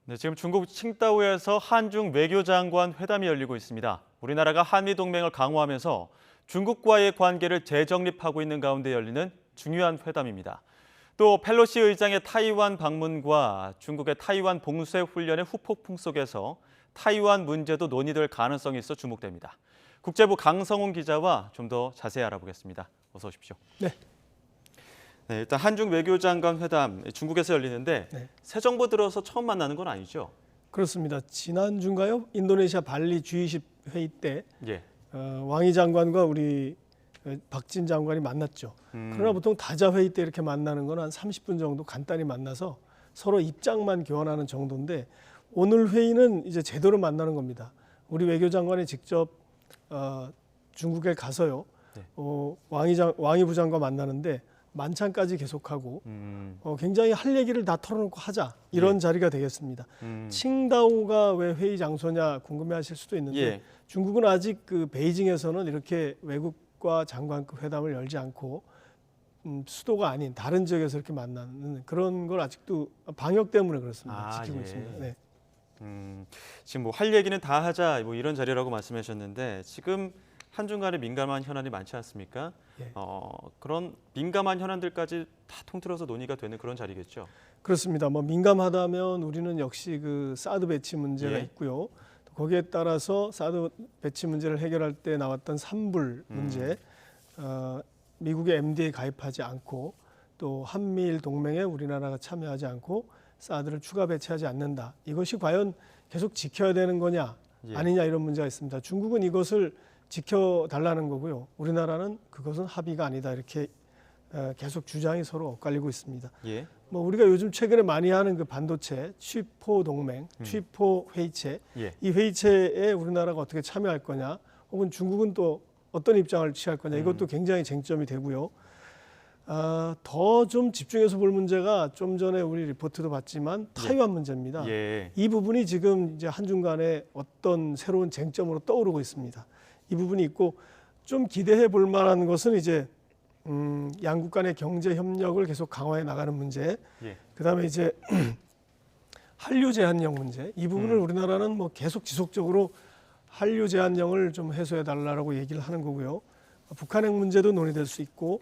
네, 지금 중국 칭다오에서 한중 외교장관 회담이 열리고 있습니다. 우리나라가 한미 동맹을 강화하면서 중국과의 관계를 재정립하고 있는 가운데 열리는 중요한 회담입니다. 또 펠로시 의장의 타이완 방문과 중국의 타이완 봉쇄 훈련의 후폭풍 속에서 타이완 문제도 논의될 가능성이 있어 주목됩니다. 국제부 강성훈 기자와 좀 더 자세히 알아보겠습니다. 어서 오십시오. 네. 네, 일단 한중 외교장관 회담 중국에서 열리는데 네. 새 정부 들어서 처음 만나는 건 아니죠? 그렇습니다. 지난주인가요? 인도네시아 발리 G20 회의 때 예. 왕이 장관과 우리 박진 장관이 만났죠. 그러나 보통 다자 회의 때 이렇게 만나는 건 한 30분 정도 간단히 만나서 서로 입장만 교환하는 정도인데 오늘 회의는 이제 제대로 만나는 겁니다. 우리 외교장관이 직접 중국에 가서요. 네. 왕이 부장과 만나는데 만찬까지 계속하고 굉장히 할 얘기를 다 털어놓고 하자 이런 예. 자리가 되겠습니다. 칭다오가 왜 회의 장소냐 궁금해하실 수도 있는데 예. 중국은 아직 그 베이징에서는 이렇게 외국과 장관급 회담을 열지 않고 수도가 아닌 다른 지역에서 이렇게 만나는 그런 걸 아직도 방역 때문에 그렇습니다. 지키고 예. 있습니다. 네. 지금 뭐 할 얘기는 다 하자 뭐 이런 자리라고 말씀하셨는데 지금 한중 간에 민감한 현안이 많지 않습니까? 예. 그런 민감한 현안들까지 다 통틀어서 논의가 되는 그런 자리겠죠. 그렇습니다. 뭐 민감하다면 우리는 역시 그 사드 배치 문제가 예. 있고요. 또 거기에 따라서 사드 배치 문제를 해결할 때 나왔던 산불 문제, 미국의 MD에 가입하지 않고 또 한미일 동맹에 우리나라가 참여하지 않고 사드를 추가 배치하지 않는다. 이것이 과연 계속 지켜야 되는 거냐 예. 아니냐 이런 문제가 있습니다. 중국은 이것을 지켜달라는 거고요. 우리나라는 그것은 합의가 아니다 이렇게 계속 주장이 서로 엇갈리고 있습니다. 예. 뭐 우리가 요즘 최근에 많이 하는 그 반도체 취포 동맹, 취포 회의체, 예. 이 회의체에 우리나라가 어떻게 참여할 거냐, 혹은 중국은 또 어떤 입장을 취할 거냐, 이것도 굉장히 쟁점이 되고요. 더 좀 집중해서 볼 문제가 좀 전에 우리 리포트도 봤지만 타이완 문제입니다. 예. 이 부분이 지금 이제 한중 간에 어떤 새로운 쟁점으로 떠오르고 있습니다. 이 부분이 있고 좀 기대해 볼 만한 것은 이제 양국 간의 경제 협력을 계속 강화해 나가는 문제, 예. 그다음에 이제 한류 제한령 문제, 이 부분을 우리나라는 뭐 계속 지속적으로 한류 제한령을 좀 해소해 달라고 얘기를 하는 거고요. 북한핵 문제도 논의될 수 있고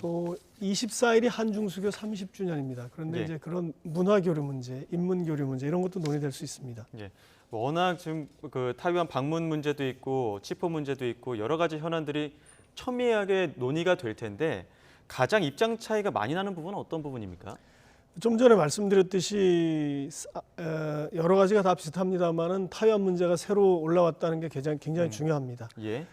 또 24일이 한중 수교 30주년입니다. 그런데 예. 이제 그런 문화 교류 문제, 인문 교류 문제 이런 것도 논의될 수 있습니다. 예. 워낙 지금 그 타이완 방문 문제도 있고 치포 문제도 있고 여러 가지 현안들이 첨예하게 논의가 될 텐데 가장 입장 차이가 많이 나는 부분은 어떤 부분입니까? 좀 전에 말씀드렸듯이 여러 가지가 다 비슷합니다만은 타이완 문제가 새로 올라왔다는 게 굉장히 중요합니다. 예.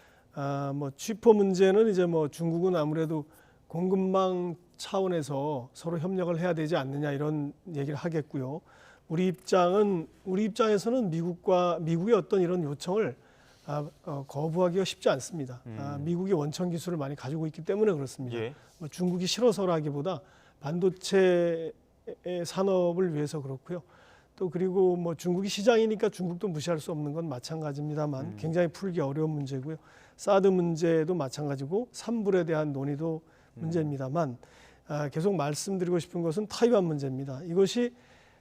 뭐 취포 문제는 이제 뭐 중국은 아무래도 공급망 차원에서 서로 협력을 해야 되지 않느냐 이런 얘기를 하겠고요. 우리 입장에서는 미국의 어떤 이런 요청을 거부하기가 쉽지 않습니다. 미국이 원천 기술을 많이 가지고 있기 때문에 그렇습니다. 예. 뭐 중국이 싫어서라기보다 반도체 산업을 위해서 그렇고요. 또 그리고 뭐 중국이 시장이니까 중국도 무시할 수 없는 건 마찬가지입니다만 굉장히 풀기 어려운 문제고요. 사드 문제도 마찬가지고 산불에 대한 논의도 문제입니다만 계속 말씀드리고 싶은 것은 타이완 문제입니다. 이것이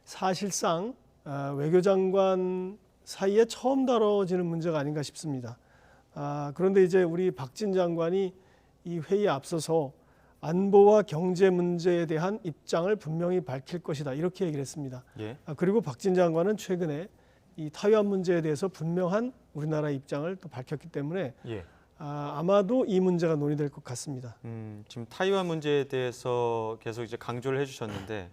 사실상 외교장관 사이에 처음 다뤄지는 문제가 아닌가 싶습니다. 그런데 이제 우리 박진 장관이 이 회의에 앞서서 안보와 경제 문제에 대한 입장을 분명히 밝힐 것이다 이렇게 얘기를 했습니다. 예. 그리고 박진 장관은 최근에 이 타이완 문제에 대해서 분명한 우리나라의 입장을 또 밝혔기 때문에 예. 아마도 이 문제가 논의될 것 같습니다. 지금 타이완 문제에 대해서 계속 이제 강조를 해주셨는데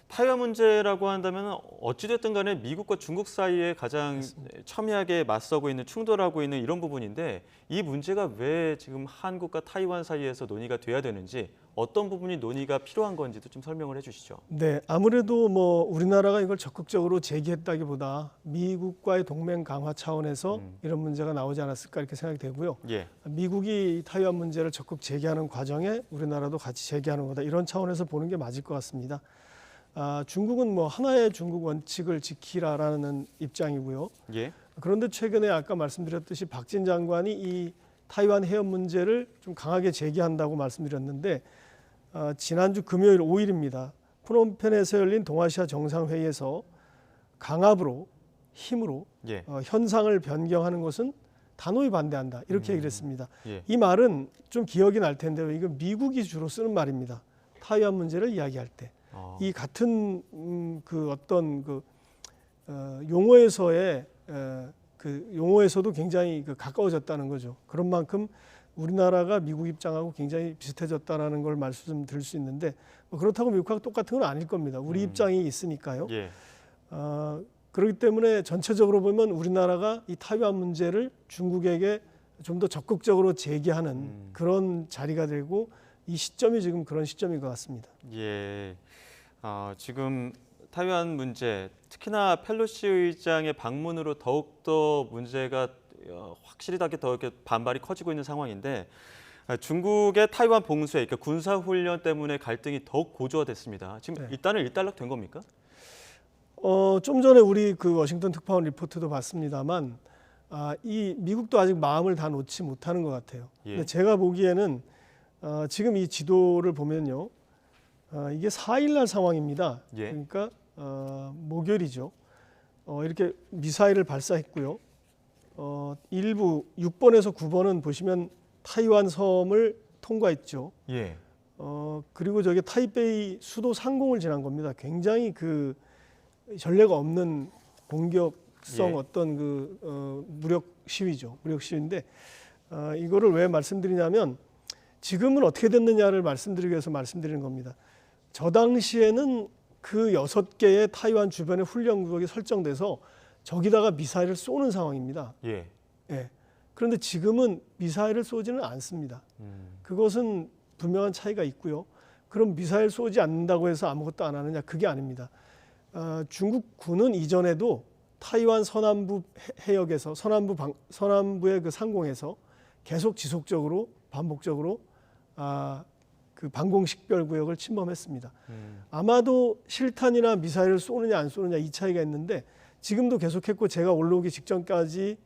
타이완 문제라고 한다면 어찌됐든 간에 미국과 중국 사이에 가장 첨예하게 맞서고 있는 충돌하고 있는 이런 부분인데 이 문제가 왜 지금 한국과 타이완 사이에서 논의가 돼야 되는지 어떤 부분이 논의가 필요한 건지도 좀 설명을 해주시죠. 네, 아무래도 뭐 우리나라가 이걸 적극적으로 제기했다기보다 미국과의 동맹 강화 차원에서 이런 문제가 나오지 않았을까 이렇게 생각이 되고요. 예. 미국이 타이완 문제를 적극 제기하는 과정에 우리나라도 같이 제기하는 거다 이런 차원에서 보는 게 맞을 것 같습니다. 중국은 뭐 하나의 중국 원칙을 지키라라는 입장이고요. 예. 그런데 최근에 아까 말씀드렸듯이 박진 장관이 이 타이완 해협 문제를 좀 강하게 제기한다고 말씀드렸는데 지난주 금요일 5일입니다. 프놈펜에서 열린 동아시아 정상회의에서 강압으로 힘으로 예. 현상을 변경하는 것은 단호히 반대한다. 이렇게 얘기를 했습니다. 예. 이 말은 좀 기억이 날 텐데요. 이거 미국이 주로 쓰는 말입니다. 타이완 문제를 이야기할 때. 이 같은 그 어떤 그 용어에서의 그 용어에서도 굉장히 그 가까워졌다는 거죠. 그런 만큼 우리나라가 미국 입장하고 굉장히 비슷해졌다라는 걸 말씀드릴 수 있는데 뭐 그렇다고 미국하고 똑같은 건 아닐 겁니다. 우리 입장이 있으니까요. 예. 그렇기 때문에 전체적으로 보면 우리나라가 이 타이완 문제를 중국에게 좀 더 적극적으로 제기하는 그런 자리가 되고 이 시점이 지금 그런 시점인 것 같습니다. 예. 지금 타이완 문제, 특히나 펠로시 의장의 방문으로 더욱더 문제가 확실하게 더 이렇게 반발이 커지고 있는 상황인데 중국의 타이완 봉쇄, 그러니까 군사 훈련 때문에 갈등이 더욱 고조화됐습니다. 지금 일단은 일단락된 겁니까? 좀 전에 우리 그 워싱턴 특파원 리포트도 봤습니다만 이 미국도 아직 마음을 다 놓지 못하는 것 같아요. 예. 근데 제가 보기에는 지금 이 지도를 보면요, 이게 4일날 상황입니다. 예. 그러니까 목요일이죠. 이렇게 미사일을 발사했고요. 일부 6번에서 9번은 보시면 타이완 섬을 통과했죠. 예. 그리고 저게 타이베이 수도 상공을 지난 겁니다. 굉장히 그 전례가 없는 공격성 예. 어떤 그 무력 시위죠. 무력 시위인데 이거를 왜 말씀드리냐면 지금은 어떻게 됐느냐를 말씀드리기 위해서 말씀드리는 겁니다. 저 당시에는 그 6개의 타이완 주변에 훈련 구역이 설정돼서 저기다가 미사일을 쏘는 상황입니다. 예. 예. 그런데 지금은 미사일을 쏘지는 않습니다. 그것은 분명한 차이가 있고요. 그럼 미사일 쏘지 않는다고 해서 아무것도 안 하느냐? 그게 아닙니다. 중국군은 이전에도 타이완 서남부 해역에서 서남부의 그 상공에서 계속 지속적으로 반복적으로 그 방공식별 구역을 침범했습니다. 아마도 실탄이나 미사일을 쏘느냐 안 쏘느냐 이 차이가 있는데 지금도 계속했고 제가 올라오기 직전까지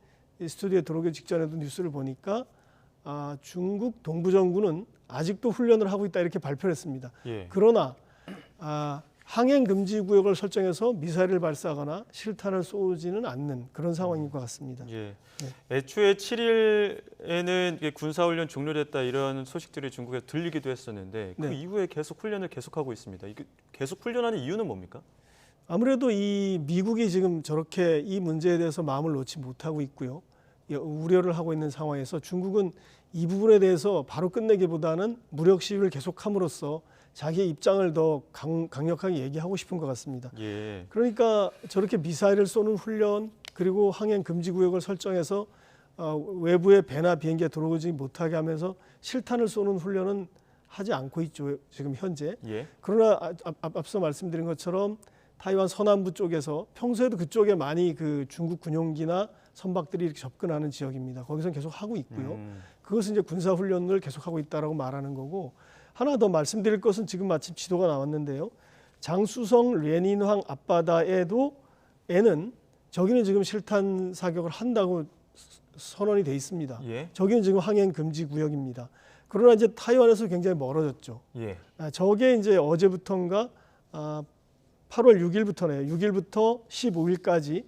스튜디오에 들어오기 직전에도 뉴스를 보니까 중국 동부정부는 아직도 훈련을 하고 있다 이렇게 발표를 했습니다. 예. 그러나 항행 금지 구역을 설정해서 미사일을 발사하거나 실탄을 쏘지는 않는 그런 상황인 것 같습니다. 예. 네. 애초에 7일에는 군사훈련 종료됐다 이런 소식들이 중국에 들리기도 했었는데 그 네. 이후에 계속 훈련을 계속하고 있습니다. 이게 계속 훈련하는 이유는 뭡니까? 아무래도 이 미국이 지금 저렇게 이 문제에 대해서 마음을 놓지 못하고 있고요. 우려를 하고 있는 상황에서 중국은 이 부분에 대해서 바로 끝내기보다는 무력 시위를 계속함으로써 자기의 입장을 더 강력하게 얘기하고 싶은 것 같습니다. 예. 그러니까 저렇게 미사일을 쏘는 훈련 그리고 항행 금지 구역을 설정해서 외부의 배나 비행기가 들어오지 못하게 하면서 실탄을 쏘는 훈련은 하지 않고 있죠. 지금 현재. 예. 그러나 앞서 말씀드린 것처럼 타이완 서남부 쪽에서 평소에도 그쪽에 많이 그 중국 군용기나 선박들이 이렇게 접근하는 지역입니다. 거기서는 계속 하고 있고요. 그것은 이제 군사 훈련을 계속하고 있다라고 말하는 거고 하나 더 말씀드릴 것은 지금 마침 지도가 나왔는데요. 장쑤성 레닌황 앞바다에는 저기는 지금 실탄 사격을 한다고 선언이 돼 있습니다. 예. 저기는 지금 항행 금지 구역입니다. 그러나 이제 타이완에서 굉장히 멀어졌죠. 예. 저게 이제 어제부터인가 8월 6일부터네요. 6일부터 15일까지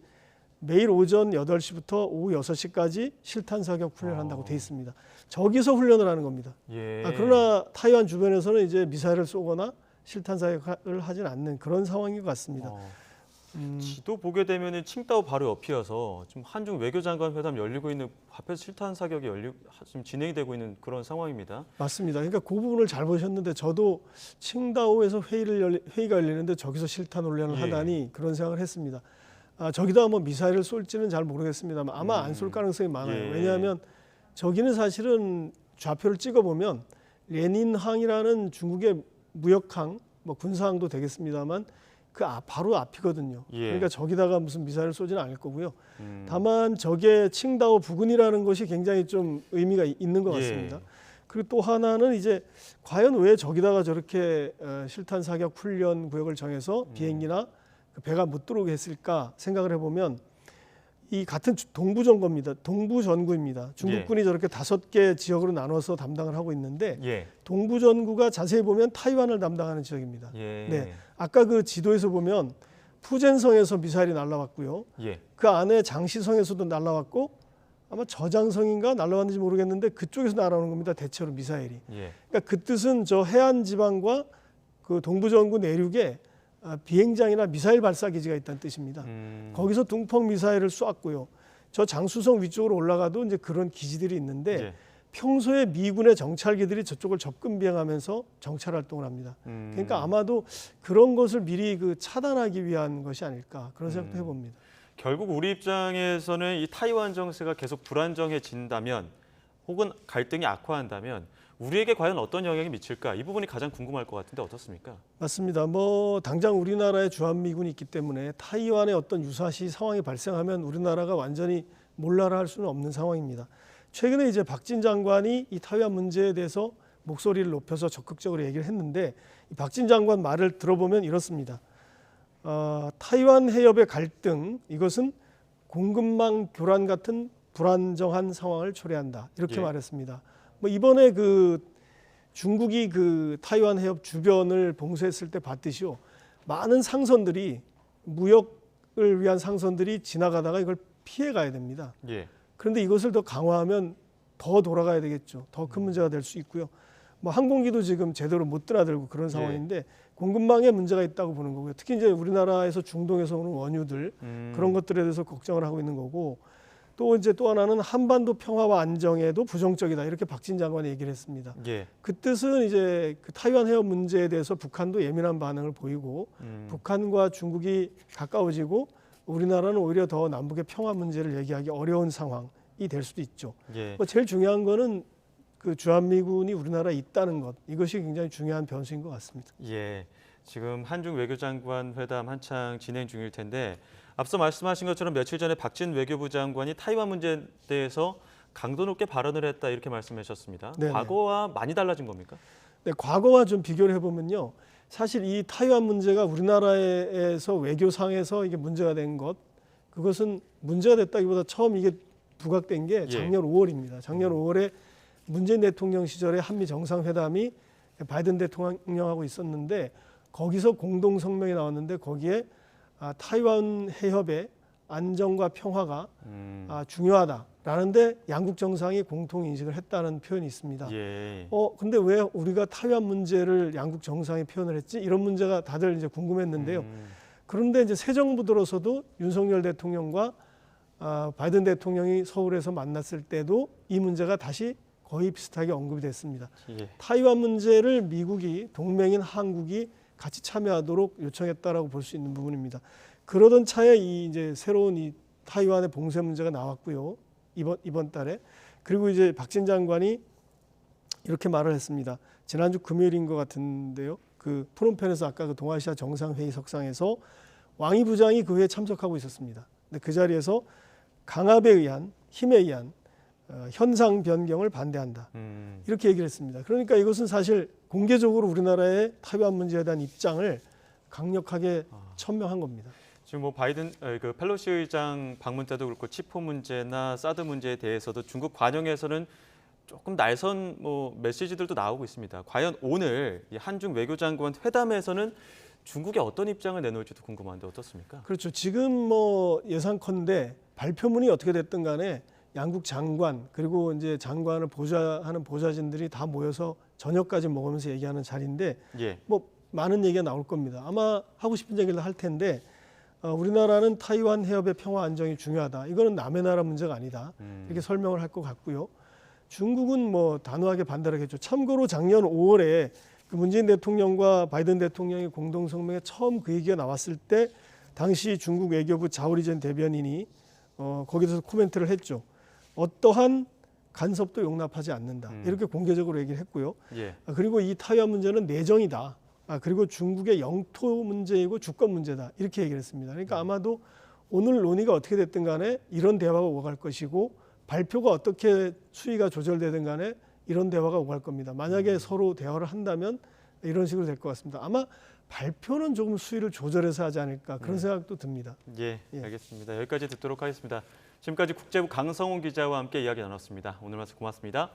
매일 오전 8시부터 오후 6시까지 실탄 사격 훈련을 한다고 돼 있습니다. 저기서 훈련을 하는 겁니다. 예. 그러나 타이완 주변에서는 이제 미사일을 쏘거나 실탄 사격을 하진 않는 그런 상황인 것 같습니다. 지도 보게 되면은 칭다오 바로 옆이어서 지금 한중 외교장관 회담 열리고 있는 앞에서 실탄 사격이 지금 진행이 되고 있는 그런 상황입니다. 맞습니다. 그러니까 그 부분을 잘 보셨는데 저도 칭다오에서 회의가 열리는데 저기서 실탄 훈련을 예. 하다니 그런 생각을 했습니다. 저기다가 뭐 미사일을 쏠지는 잘 모르겠습니다만 아마 안 쏠 가능성이 많아요. 예. 왜냐하면 저기는 사실은 좌표를 찍어보면 레닌항이라는 중국의 무역항, 뭐 군사항도 되겠습니다만 그 바로 앞이거든요. 예. 그러니까 저기다가 무슨 미사일을 쏘지는 않을 거고요. 다만 저게 칭다오 부근이라는 것이 굉장히 좀 의미가 있는 것 같습니다. 예. 그리고 또 하나는 이제 과연 왜 저기다가 저렇게 실탄 사격 훈련 구역을 정해서 비행기나 그 배가 못 들어오게 했을까 생각을 해보면 이 같은 동부전구입니다. 동부전구입니다. 중국군이 저렇게 5개 지역으로 나눠서 담당을 하고 있는데 예. 동부전구가 자세히 보면 타이완을 담당하는 지역입니다. 예. 네, 아까 그 지도에서 보면 푸젠성에서 미사일이 날라왔고요. 예. 그 안에 장시성에서도 날라왔고 아마 저장성인가 날라왔는지 모르겠는데 그쪽에서 날아오는 겁니다. 대체로 미사일이. 예. 그러니까 그 뜻은 저 해안 지방과 그 동부전구 내륙에 비행장이나 미사일 발사 기지가 있다는 뜻입니다. 거기서 둥펑 미사일을 쏘았고요. 저 장수성 위쪽으로 올라가도 이제 그런 기지들이 있는데 예. 평소에 미군의 정찰기들이 저쪽을 접근 비행하면서 정찰 활동을 합니다. 그러니까 아마도 그런 것을 미리 그 차단하기 위한 것이 아닐까 그런 생각도 해봅니다. 결국 우리 입장에서는 이 타이완 정세가 계속 불안정해진다면 혹은 갈등이 악화한다면 우리에게 과연 어떤 영향이 미칠까? 이 부분이 가장 궁금할 것 같은데 어떻습니까? 맞습니다. 뭐 당장 우리나라에 주한미군이 있기 때문에 타이완에 어떤 유사시 상황이 발생하면 우리나라가 완전히 몰라라 할 수는 없는 상황입니다. 최근에 이제 박진 장관이 이 타이완 문제에 대해서 목소리를 높여서 적극적으로 얘기를 했는데 이 박진 장관 말을 들어보면 이렇습니다. 타이완 해협의 갈등 이것은 공급망 교란 같은 불안정한 상황을 초래한다 이렇게 예. 말했습니다. 뭐 이번에 그 중국이 그 타이완 해협 주변을 봉쇄했을 때 봤듯이요 많은 상선들이 무역을 위한 상선들이 지나가다가 이걸 피해 가야 됩니다. 예. 그런데 이것을 더 강화하면 더 돌아가야 되겠죠. 더 큰 문제가 될 수 있고요. 뭐 항공기도 지금 제대로 못 드나들고 그런 상황인데 공급망에 문제가 있다고 보는 거고요. 특히 이제 우리나라에서 중동에서 오는 원유들 그런 것들에 대해서 걱정을 하고 있는 거고 또 이제 또 하나는 한반도 평화와 안정에도 부정적이다 이렇게 박진 장관이 얘기를 했습니다. 예. 그 뜻은 이제 그 타이완 해협 문제에 대해서 북한도 예민한 반응을 보이고 북한과 중국이 가까워지고 우리나라는 오히려 더 남북의 평화 문제를 얘기하기 어려운 상황이 될 수도 있죠. 예. 뭐 제일 중요한 거는 그 주한미군이 우리나라에 있다는 것 이것이 굉장히 중요한 변수인 것 같습니다. 예. 지금 한중 외교장관 회담 한창 진행 중일 텐데 앞서 말씀하신 것처럼 며칠 전에 박진 외교부 장관이 타이완 문제에 대해서 강도 높게 발언을 했다 이렇게 말씀하셨습니다. 네네. 과거와 많이 달라진 겁니까? 네, 과거와 좀 비교를 해보면요. 사실 이 타이완 문제가 우리나라에서 외교상에서 이게 문제가 된 것, 그것은 문제가 됐다기보다 처음 이게 부각된 게 작년 5월입니다. 작년 5월에 문재인 대통령 시절에 한미 정상회담이 바이든 대통령하고 있었는데 거기서 공동 성명이 나왔는데 거기에 타이완 해협의 안정과 평화가 중요하다라는데 양국 정상이 공통 인식을 했다는 표현이 있습니다. 예. 근데 왜 우리가 타이완 문제를 양국 정상이 표현을 했지? 이런 문제가 다들 이제 궁금했는데요. 그런데 이제 새 정부 들어서도 윤석열 대통령과 바이든 대통령이 서울에서 만났을 때도 이 문제가 다시 거의 비슷하게 언급이 됐습니다. 예. 타이완 문제를 미국이 동맹인 한국이 같이 참여하도록 요청했다라고 볼 수 있는 부분입니다. 그러던 차에 이 이제 새로운 이 타이완의 봉쇄 문제가 나왔고요. 이번 달에 그리고 이제 박진 장관이 이렇게 말을 했습니다. 지난주 금요일인 것 같은데요. 그 프놈펜에서 아까 그 동아시아 정상회의석상에서 왕이 부장이 그 회에 참석하고 있었습니다. 근데 그 자리에서 강압에 의한 힘에 의한 현상 변경을 반대한다. 이렇게 얘기를 했습니다. 그러니까 이것은 사실 공개적으로 우리나라의 타이완 문제에 대한 입장을 강력하게 천명한 겁니다. 지금 뭐 바이든 그 펠로시 의장 방문 때도 그렇고 치포 문제나 사드 문제에 대해서도 중국 관영에서는 조금 날선 뭐 메시지들도 나오고 있습니다. 과연 오늘 이 한중 외교장관 회담에서는 중국이 어떤 입장을 내놓을지도 궁금한데 어떻습니까? 그렇죠. 지금 뭐 예상컨대 발표문이 어떻게 됐든 간에 양국 장관 그리고 이제 장관을 보좌하는 보좌진들이 다 모여서 저녁까지 먹으면서 얘기하는 자리인데 예. 뭐 많은 얘기가 나올 겁니다. 아마 하고 싶은 얘기를 할 텐데 우리나라는 타이완 해협의 평화 안정이 중요하다. 이거는 남의 나라 문제가 아니다. 이렇게 설명을 할 것 같고요. 중국은 뭐 단호하게 반대를 했죠. 참고로 작년 5월에 그 문재인 대통령과 바이든 대통령의 공동 성명에 처음 그 얘기가 나왔을 때 당시 중국 외교부 자오리젠 대변인이 거기서 코멘트를 했죠. 어떠한 간섭도 용납하지 않는다. 이렇게 공개적으로 얘기를 했고요. 예. 그리고 이 타이완 문제는 내정이다. 그리고 중국의 영토 문제이고 주권 문제다. 이렇게 얘기를 했습니다. 그러니까 아마도 오늘 논의가 어떻게 됐든 간에 이런 대화가 오갈 것이고 발표가 어떻게 수위가 조절되든 간에 이런 대화가 오갈 겁니다. 만약에 서로 대화를 한다면 이런 식으로 될 것 같습니다. 아마 발표는 조금 수위를 조절해서 하지 않을까 그런 생각도 듭니다. 예, 알겠습니다. 여기까지 듣도록 하겠습니다. 지금까지 국제부 강성훈 기자와 함께 이야기 나눴습니다. 오늘 말씀 고맙습니다.